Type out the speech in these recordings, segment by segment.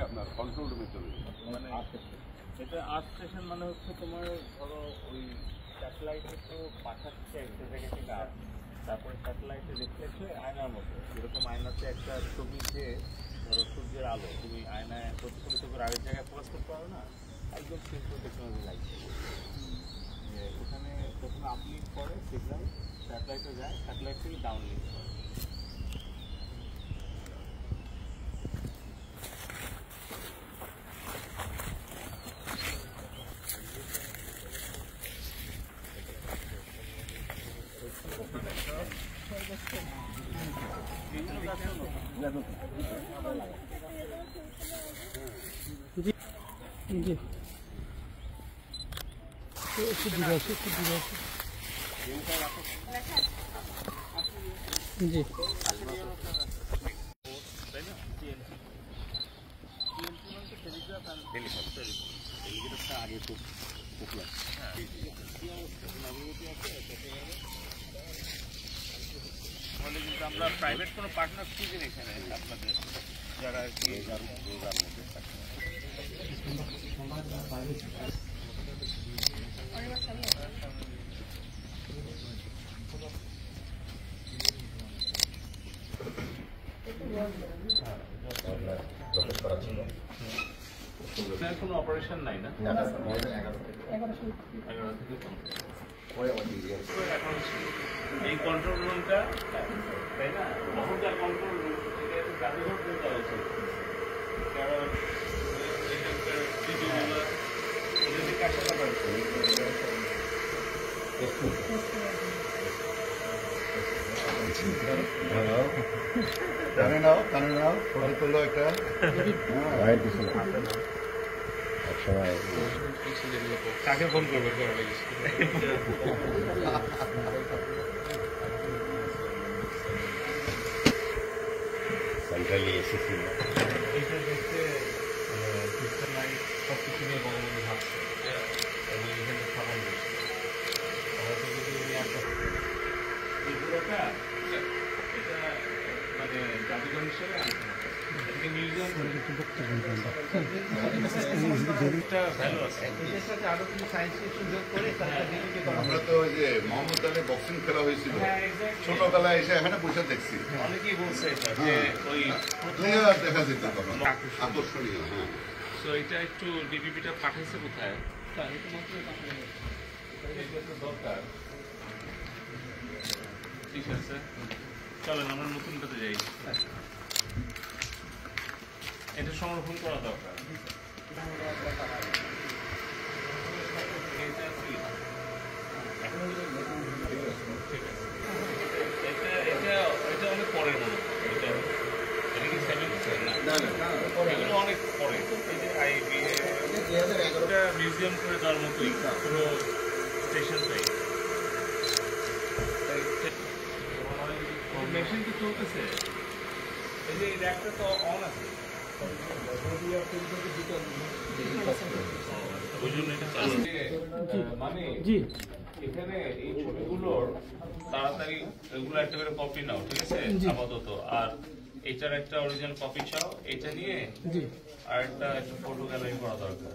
আপনার কন্ট্রোল রুমে চলে মানে এটা আর্ট স্টেশন মানে হচ্ছে তোমার ধরো ওই স্যাটেলাইটে তো পাঠাচ্ছে একটা জায়গা থেকে আর তারপরে স্যাটেলাইটে রিফ্লেক্ট হয়ে আয়নার মতো এরকম আয়নাতে একটা ছবিতে ধরো সূর্যের আলো তুমি আয়নায় প্রতিফলিত করে আরেক জায়গায় ফোকাস করতে পারো না একদম সিম্পল টেকনোলজি লাগছে যে ওখানে প্রথমে আপলিঙ্ক করে সিগন্যাল স্যাটেলাইটে যায় স্যাটেলাইট থেকে ডাউনলিঙ্ক করে জি একটু দূরে আসে জি আগে খুব পপুলার তাহলে কিন্তু আমরা প্রাইভেট কোনো পার্টনার খুঁজি এখানে আপনাদের যারা আর কি কোনো অপারেশন নাই না 11 থেকে এই কন্ট্রোল রুমটা তাই না ওখানকার কন্ট্রোল রুম এটা একটু জাদুঘর দিয়ে দেওয়া উচিত কারণ এখানকার ভিডিওগুলো এদের কাছে কানে নাও ফটো তুলো একটা কাকে ফোন করবে সেন্ট্রালি এসেছি এইটা দেখতে সব কিছু নিয়ে বঙ্গবন্ধু ভাবছে এবং এখানে স্থাপন করছে এগুলোটা এটা মানে জাদুঘর হিসেবে মিউজিয়াম আমরা তো ওই যে মোহাম্মদ আলী বক্সিং খেলা হয়েছিল ছোটবেলায় এসে এখানে বসে দেখছি অনেকেই বলছে এটা যে ওই দেখা যেত আকর্ষণীয় হ্যাঁ তো এটা একটু ডিবিপিটা পাঠাইছে কোথায় দরকার ঠিক আছে চলেন আমরা নতুনটাতে যাই এটা সংরক্ষণ করা দরকার এটা অনেক পরের মনে এটা কি 70 না এগুলো অনেক পরে এটা মিউজিয়াম করে দেওয়ার মতোই পুরো স্টেশনটাই মেশিন তো চলতেছে এই যে র্যাকটা তো অন আছে মানে এখানে এই ছবিগুলোর তাড়াতাড়ি এগুলো একটা করে কপি নাও ঠিক আছে আপাতত আর এটার একটা অরিজিনাল কপি চাও এটা নিয়ে আর একটা ফটো গ্যালারি করা দরকার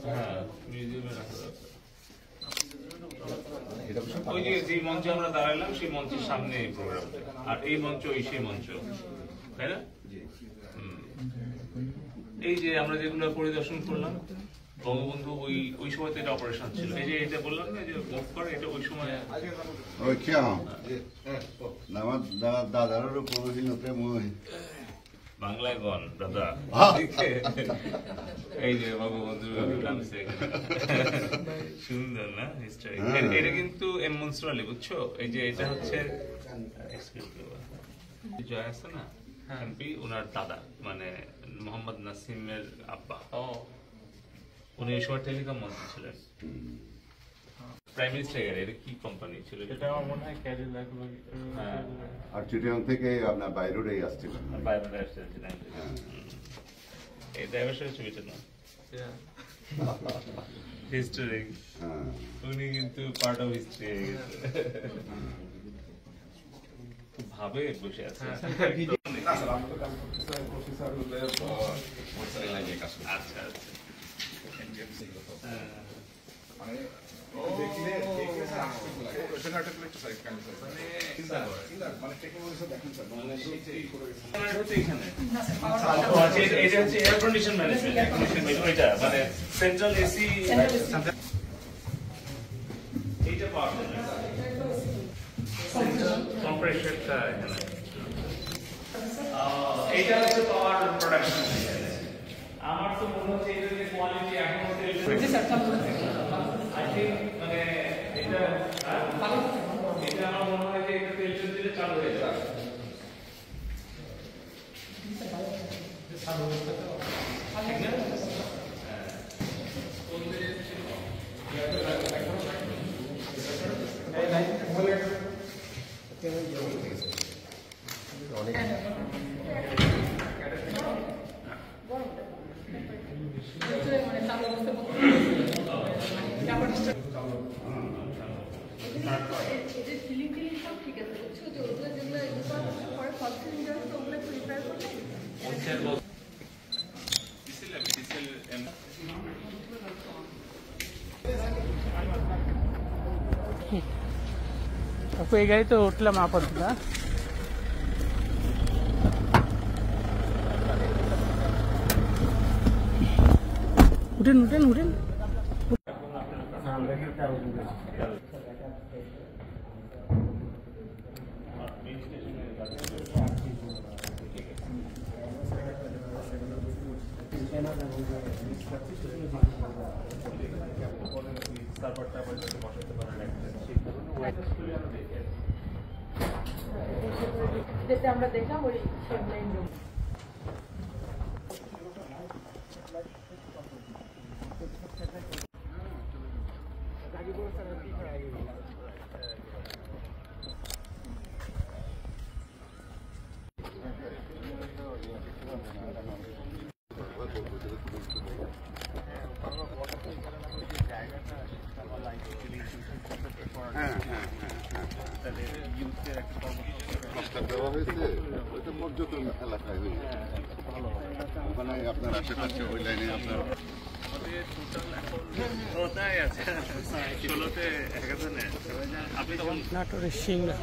হ্যাঁ মিউজিয়ামে রাখা দরকার ওই যে মঞ্চে আমরা দাঁড়াইলাম সেই মঞ্চের সামনে এই প্রোগ্রামটা আর এই মঞ্চ সেই মঞ্চ তাই না এই যে আমরা যেগুলো পরিদর্শন করলাম বঙ্গবন্ধু ওই সময় তো এটা অপারেশন ছিল এই যে এটা বললাম না যে মুভ করে এটা ওই সময় আমার দাদার উপরহীনতে মই বাংলায় গন দাদা এই যে বঙ্গবন্ধুর নামছে সুন্দর না হিস্টরি এটা কিন্তু এম মনসুর আলী বুঝছো এই যে এটা হচ্ছে জয় আছে না এমপি ওনার দাদা মানে মোহাম্মদ নাসিমের আব্বা উনি এই সময় টেলিকম মন্ত্রী ছিলেন প্রাইম মিনিস্টার গাড়ি, এটা কি কোম্পানি ছিল? এটা আমার মনে হয় ক্যাডিলাক। আর চিটিয়াং থেকে আপনার বাই রোডেই আসছিলেন। বাইরে আসছিলেন। এই ড্রাইভার সাথে ছবিটা না হিস্টোরি, উনি কিন্তু পার্ট অফ হিস্ট্রি হয়ে গেছে। খুব ভাবে বসে আছে। আচ্ছা আচ্ছা এয়ার কন্ডিশন ম্যানেজমেন্ট, ওইটা মানে সেন্ট্রাল এসি, এইটা পাওয়া যায় সেন্ট্রাল কম্প্রেসরটা এখানে, এইটা হচ্ছে পাওয়ার প্রোডাকশন। আমার তো মনে হচ্ছে এটা যে কোয়ালিটি এখনো আই থিঙ্ক মানে এটা আমার মনে হয় যে এটা তেল দিলে চালু হয়ে যাবে। आपको ये गाड़ी तो उठला वहाँ पर था। उठेन उठेन उठेन যেটা আমরা দেখলাম ওই সেম লাইন রোড। দেওয়া হয়েছে, ওইটা পর্যটন এলাকায় হয়েছে। ওখানে আপনার আশেপাশে ওই লাইনে আপনার ষোলোতে আপনি তখন নাটোরের সিংড়া।